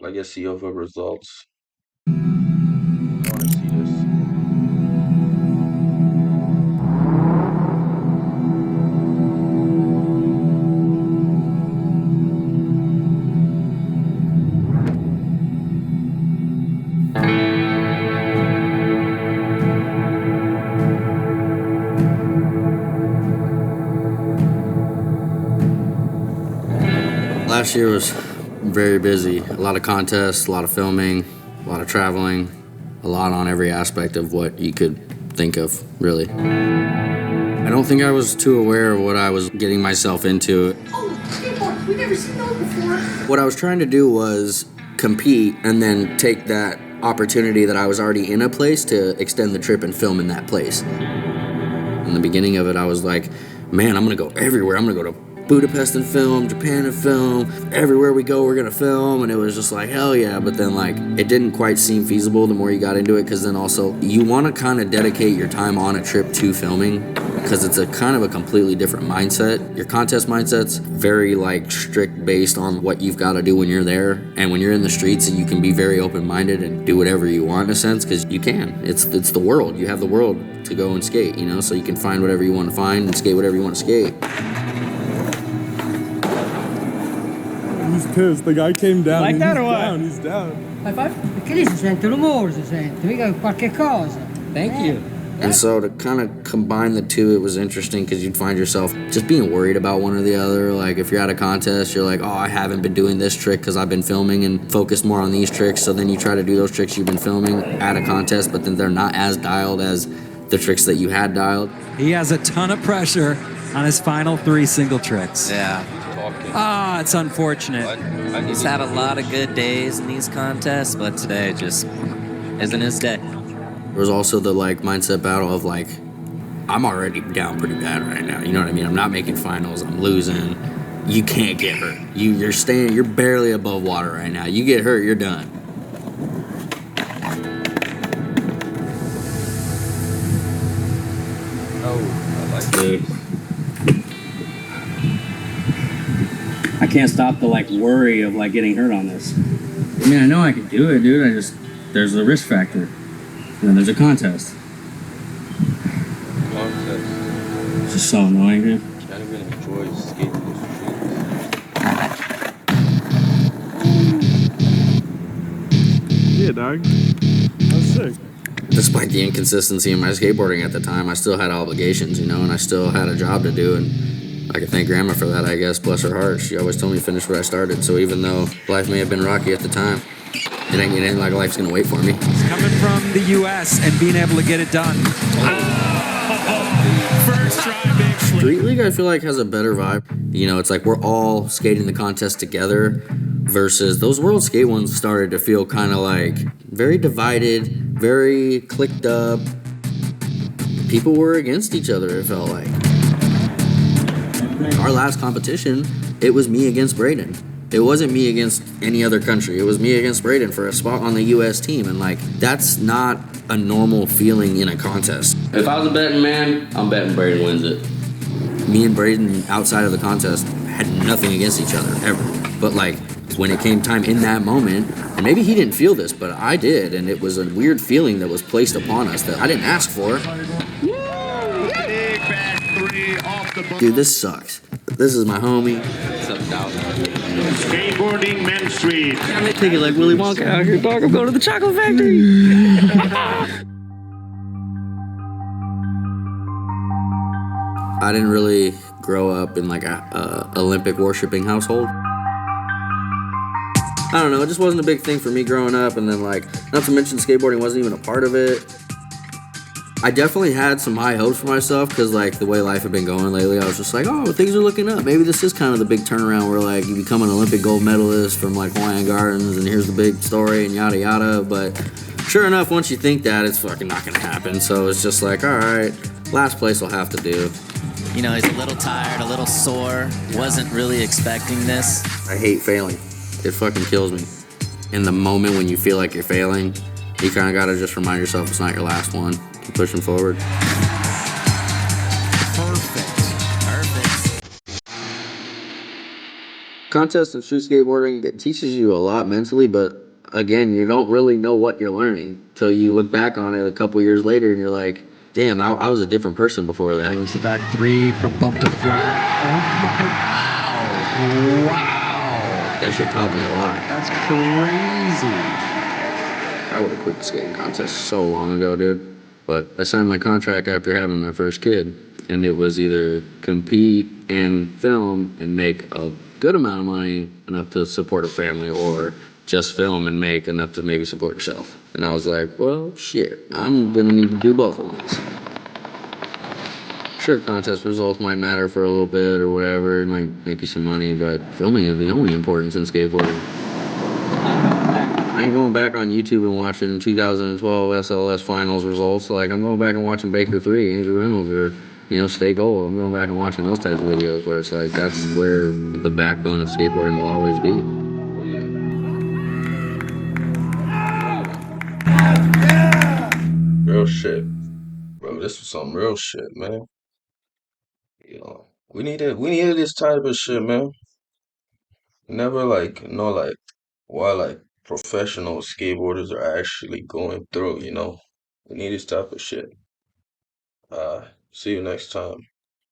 legacy of results. I want to see this. Last year was very busy. A lot of contests, a lot of filming, a lot of traveling, a lot on every aspect of what you could think of, really. I don't think I was too aware of what I was getting myself into. Oh, skateboard, we've never seen those before. What I was trying to do was compete and then take that opportunity that I was already in a place to extend the trip and film in that place. In the beginning of it, I was like, man, I'm gonna go everywhere. I'm gonna go to Budapest and film, Japan and film, everywhere we go we're gonna film, and it was just like, hell yeah. But then like it didn't quite seem feasible the more you got into it, because then also you want to kind of dedicate your time on a trip to filming, because it's a kind of a completely different mindset. Your contest mindset's very like strict based on what you've got to do when you're there, and when you're in the streets you can be very open-minded and do whatever you want in a sense, because you can. It's the world. You have the world to go and skate, you know, so you can find whatever you want to find and skate whatever you want to skate. He's pissed. The guy came down. Like that or what? Down. He's down. High five? Perché lì si sente l'umore, si sente, mica qualche cosa. Thank you. And so to kind of combine the two, it was interesting because you'd find yourself just being worried about one or the other. Like if you're at a contest, you're like, oh, I haven't been doing this trick because I've been filming and focused more on these tricks. So then you try to do those tricks you've been filming at a contest, but then they're not as dialed as the tricks that you had dialed. He has a ton of pressure on his final 3 single tricks. Yeah. It's unfortunate. He's had a lot of good days in these contests, but today just isn't his day. There was also the like mindset battle of like, I'm already down pretty bad right now. You know what I mean? I'm not making finals. I'm losing. You can't get hurt. You're barely above water right now. You get hurt, you're done. Oh, I like Dude. I can't stop the like worry of like getting hurt on this. I mean, I know I can do it, dude. There's a risk factor. And then there's a contest. contest. It's just so annoying, dude. Can't even enjoy skating the streets. Yeah, dog. That was sick. Despite the inconsistency in my skateboarding at the time, I still had obligations, you know, and I still had a job to do, and I can thank Grandma for that, I guess. Bless her heart. She always told me to finish what I started. So even though life may have been rocky at the time, it ain't like life's gonna wait for me. He's coming from the U.S. and being able to get it done. First try, big flip. Street League, I feel like, has a better vibe. You know, it's like we're all skating the contest together versus those World Skate ones started to feel kind of like very divided, very clicked up. People were against each other, it felt like. Our last competition, it was me against Braden. It wasn't me against any other country. It was me against Braden for a spot on the U.S. team. And, like, that's not a normal feeling in a contest. If I was a betting man, I'm betting Braden wins it. Me and Braden, outside of the contest, had nothing against each other, ever. But, like, when it came time in that moment, and maybe he didn't feel this, but I did, and it was a weird feeling that was placed upon us that I didn't ask for. Big back 3 off the Dude, this sucks. This is my homie. Skateboarding Main Street. Take it like Willy Wonka out here, dog. I'm going to the chocolate factory. I didn't really grow up in like a Olympic worshiping household. I don't know, it just wasn't a big thing for me growing up, and then like, not to mention skateboarding wasn't even a part of it. I definitely had some high hopes for myself because like the way life had been going lately, I was just like, oh, things are looking up. Maybe this is kind of the big turnaround where like you become an Olympic gold medalist from like Hawaiian Gardens and here's the big story and yada yada. But sure enough, once you think that, it's fucking not gonna happen. So it's just like, all right, last place will have to do. You know, he's a little tired, a little sore, wasn't really expecting this. I hate failing. It fucking kills me. In the moment when you feel like you're failing, you kind of gotta just remind yourself it's not your last one. Keep pushing forward. Perfect. Contest and street skateboarding, it teaches you a lot mentally, but again, you don't really know what you're learning till you look back on it a couple years later and you're like, damn, I was a different person before that. That was the back three from bump to flat. Wow. That shit taught me a lot. That's crazy. I would have quit the skating contest so long ago, dude. But I signed my contract after having my first kid, and it was either compete and film and make a good amount of money, enough to support a family, or just film and make enough to maybe support yourself. And I was like, well, shit, I'm gonna need to do both of these. Sure, contest results might matter for a little bit or whatever, it might make you some money, but filming is the only importance in skateboarding. I ain't going back on YouTube and watching 2012 SLS finals results. Like, I'm going back and watching Baker 3, Andrew Reynolds, or, Stay Gold. I'm going back and watching those types of videos where it's like, that's where the backbone of skateboarding will always be. Real shit. Bro, this was some real shit, man. We needed this type of shit, man. Never why professional skateboarders are actually going through, We need this type of shit. See you next time.